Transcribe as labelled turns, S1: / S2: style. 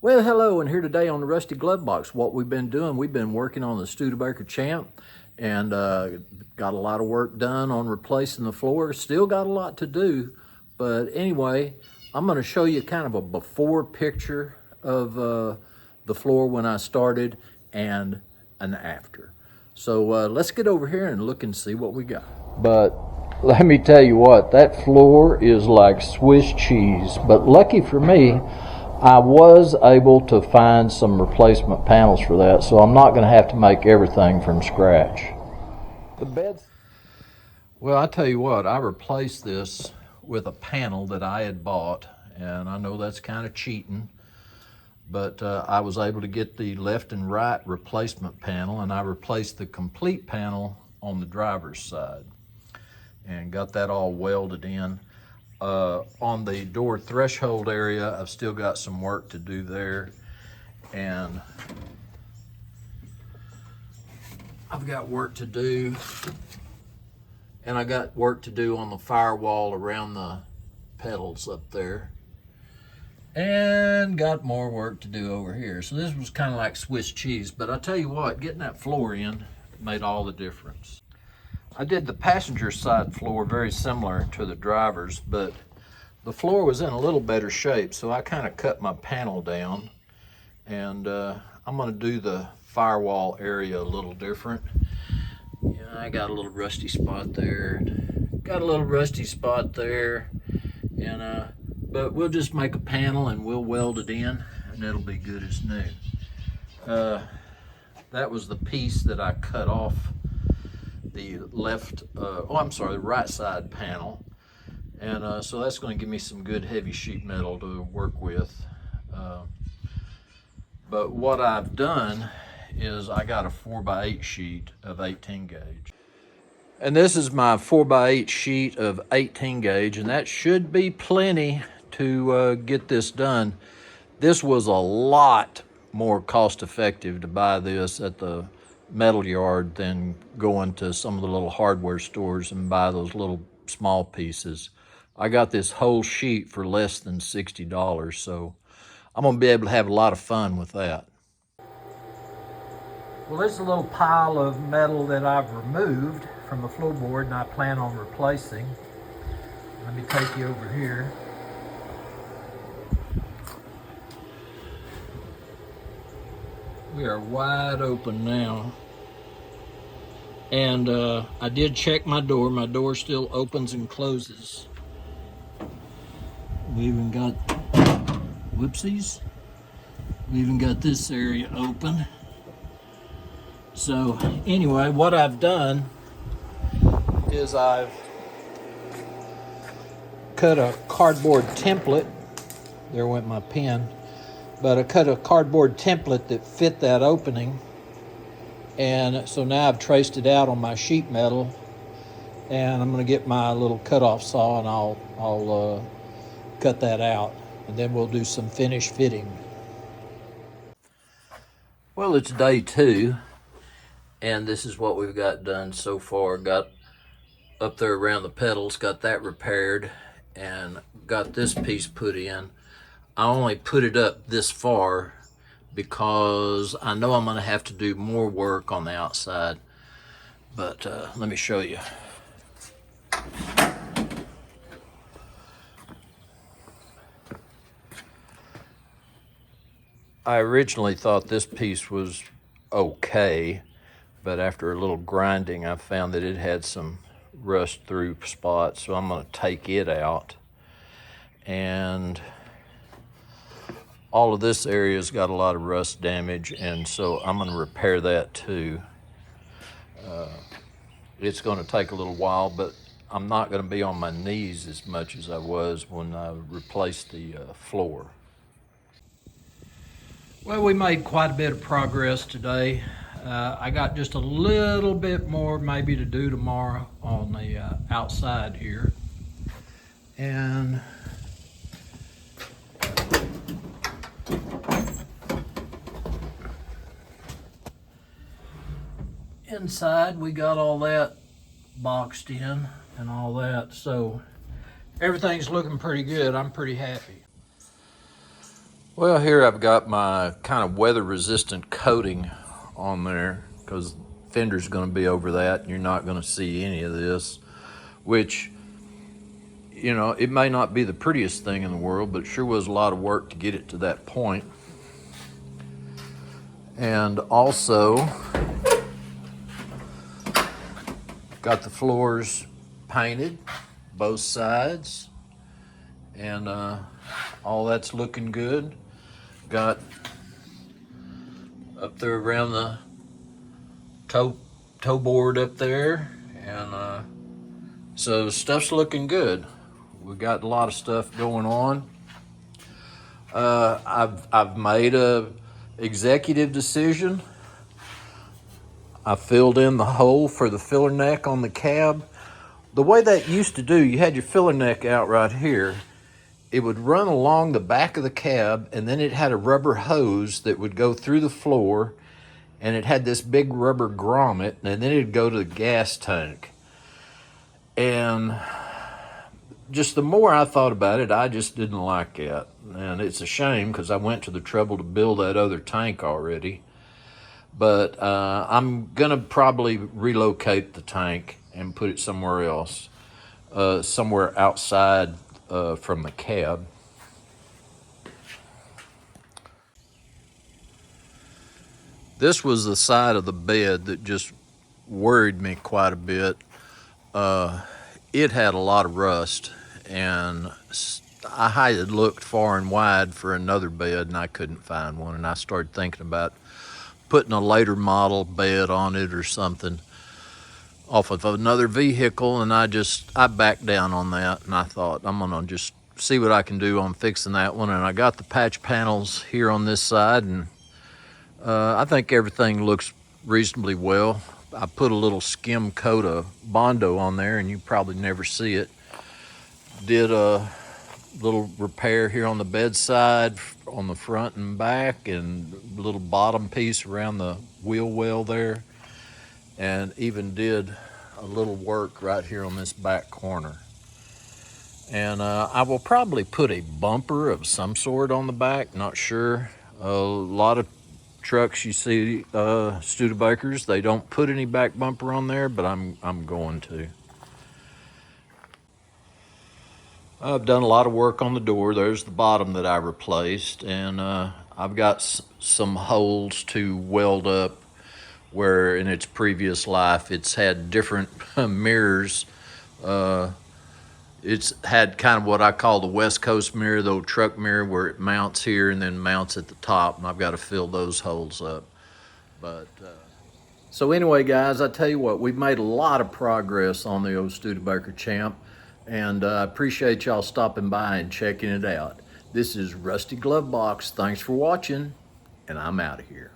S1: Well, hello, and here today on the Rusty Glove Box. What we've been doing, we've been working on the Studebaker Champ and got a lot of work done on replacing the floor. Still got a lot to do, but anyway, I'm going to show you kind of a before picture of the floor when I started and an after. So let's get over here and look and see what we got. But let me tell you what, that floor is like Swiss cheese, but lucky for me, I was able to find some replacement panels for that, so I'm not going to have to make everything from scratch. The beds. Well, I tell you what, I replaced this with a panel that I had bought, and I know that's kind of cheating, but I was able to get the left and right replacement panel, and I replaced the complete panel on the driver's side and got that all welded in. On the door threshold area, I've still got some work to do there, and I've got work to do, and I got work to do on the firewall around the pedals up there, and got more work to do over here. So this was kind of like Swiss cheese, but I tell you what, getting that floor in made all the difference. I did the passenger side floor very similar to the driver's, but the floor was in a little better shape, so I kind of cut my panel down, and I'm going to do the firewall area a little different. Yeah, I got a little rusty spot there, and but we'll just make a panel and we'll weld it in, and it'll be good as new. That was the piece that I cut off the the right side panel. And so that's going to give me some good heavy sheet metal to work with. But what I've done is I got a 4x8 sheet of 18 gauge. And this is my 4x8 sheet of 18 gauge, and that should be plenty to get this done. This was a lot more cost effective to buy this at the metal yard than going to some of the little hardware stores and buy those little small pieces. I got this whole sheet for less than $60, so I'm gonna be able to have a lot of fun with that. Well, this is a little pile of metal that I've removed from the floorboard and I plan on replacing. Let me take you over here. We are wide open now. And I did check my door. My door still opens and closes. We even got, whoopsies, we even got this area open. So anyway, what I've done is I've cut a cardboard template. There went my pen. But I cut a cardboard template that fit that opening. And so now I've traced it out on my sheet metal, and I'm going to get my little cutoff saw and I'll cut that out, and then we'll do some finish fitting. Well, it's day 2, and this is what we've got done so far. Got up there around the pedals, got that repaired, and got this piece put in. I only put it up this far because I know I'm going to have to do more work on the outside, but let me show you. I originally thought this piece was okay, but after a little grinding I found that it had some rust through spots, so I'm going to take it out. And all of this area's got a lot of rust damage, and so I'm going to repair that too. It's going to take a little while, but I'm not going to be on my knees as much as I was when I replaced the floor. Well, we made quite a bit of progress today. I got just a little bit more maybe to do tomorrow on the outside here. And inside we got all that boxed in and all that, so everything's looking pretty good. I'm pretty happy. Well, here I've got my kind of weather resistant coating on there because fender's going to be over that and you're not going to see any of this, which, you know, it may not be the prettiest thing in the world, but it sure was a lot of work to get it to that point. And also got the floors painted, both sides, and all that's looking good. Got up there around the toe board up there, and so stuff's looking good. We got a lot of stuff going on. I've made a executive decision. I filled in the hole for the filler neck on the cab. The way that used to do, you had your filler neck out right here. It would run along the back of the cab, and then it had a rubber hose that would go through the floor, and it had this big rubber grommet, and then it'd go to the gas tank. And just the more I thought about it, I just didn't like it. And it's a shame because I went to the trouble to build that other tank already. But I'm gonna probably relocate the tank and put it somewhere else, somewhere outside from the cab. This was the side of the bed that just worried me quite a bit. It had a lot of rust, and I had looked far and wide for another bed and I couldn't find one, and I started thinking about putting a later model bed on it or something off of another vehicle, and I backed down on that, and I thought I'm gonna just see what I can do on fixing that one. And I got the patch panels here on this side, and I think everything looks reasonably well. I put a little skim coat of Bondo on there, and you probably never see it. Did a little repair here on the bedside, on the front and back, and a little bottom piece around the wheel well there, and even did a little work right here on this back corner. And I will probably put a bumper of some sort on the back, not sure. A lot of trucks you see, Studebakers, they don't put any back bumper on there, but I'm going to. I've done a lot of work on the door. There's the bottom that I replaced, and I've got some holes to weld up where in its previous life it's had different mirrors. It's had kind of what I call the West Coast mirror, the old truck mirror where it mounts here and then mounts at the top, and I've got to fill those holes up. But so anyway, guys, I tell you what, we've made a lot of progress on the old Studebaker Champ, and I appreciate y'all stopping by and checking it out. This is Rusty Glove Box. Thanks for watching, and I'm out of here.